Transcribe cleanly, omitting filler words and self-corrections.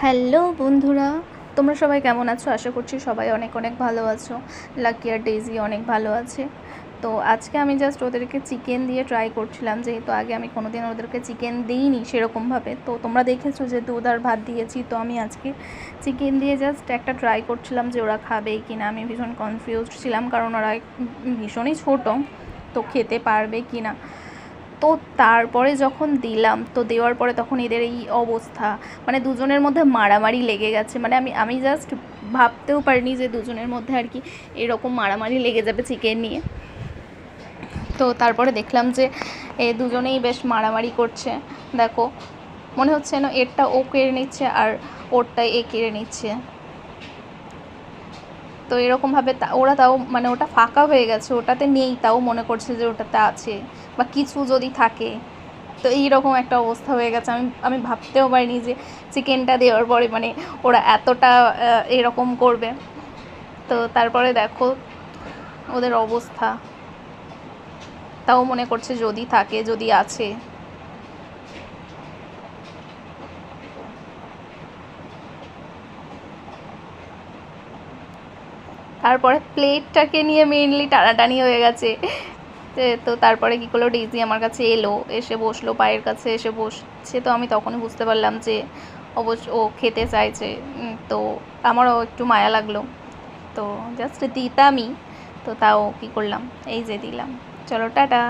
Hello বন্ধুরা, তোমরা সবাই কেমন আছো? আশা করছি সবাই অনেক অনেক ভালো আছো। লাকি আর ডেইজি অনেক ভালো আছে। তো আজকে আমি জাস্ট ওদেরকে চিকেন দিয়ে ট্রাই করছিলাম, যেহেতু আগে আমি কোনোদিন ওদেরকে চিকেন দিইনি সেরকমভাবে। তো তোমরা দেখেছো যে দুধ আর ভাত দিয়েছি, তো আমি আজকে চিকেন দিয়ে জাস্ট একটা ট্রাই করছিলাম যে ওরা খাবেই কি না। আমি ভীষণ কনফিউজড ছিলাম, কারণ ওরা ভীষণই ছোটো, তো খেতে পারবে কি না। তো তারপরে যখন দিলাম, তো দেওয়ার পরে তখন এদের এই অবস্থা, মানে দুজনের মধ্যে মারামারি লেগে গেছে। মানে আমি জাস্ট ভাবতেও পারিনি যে দুজনের মধ্যে আর কি এরকম মারামারি লেগে যাবে চিকেন নিয়ে। তো তারপরে দেখলাম যে দুজনেই বেশ মারামারি করছে। দেখো, মনে হচ্ছে না এরটা ও কেড়ে নিচ্ছে আর ওরটাই এ কেড়ে নিচ্ছে। তো এরকমভাবে ওরা তাও, মানে ওটা ফাঁকা হয়ে গেছে, ওটাতে নেই, তাও মনে করছে যে ওটাতে আছে বা কিছু যদি থাকে। তো এইরকম একটা অবস্থা হয়ে গেছে। আমি আমি ভাবতেও পারিনি যে চিকেনটা দেওয়ার পরে মানে ওরা এতটা এরকম করবে। তো তারপরে দেখো ওদের অবস্থা, তাও মনে করছে যদি থাকে, যদি আছে। তারপরে প্লেটটাকে নিয়ে মেইনলি টানাটানি হয়ে গেছে। তো তারপরে কী করলো, ডেইজি আমার কাছে এলো, এসে বসলো, পায়ের কাছে এসে বসছে। তো আমি তখনই বুঝতে পারলাম যে অবশ্য ও খেতে চাইছে। তো আমারও একটু মায়া লাগলো, তো জাস্ট দিতামই। তো তাও কী করলাম, এই যে দিলাম। চলো টাটা।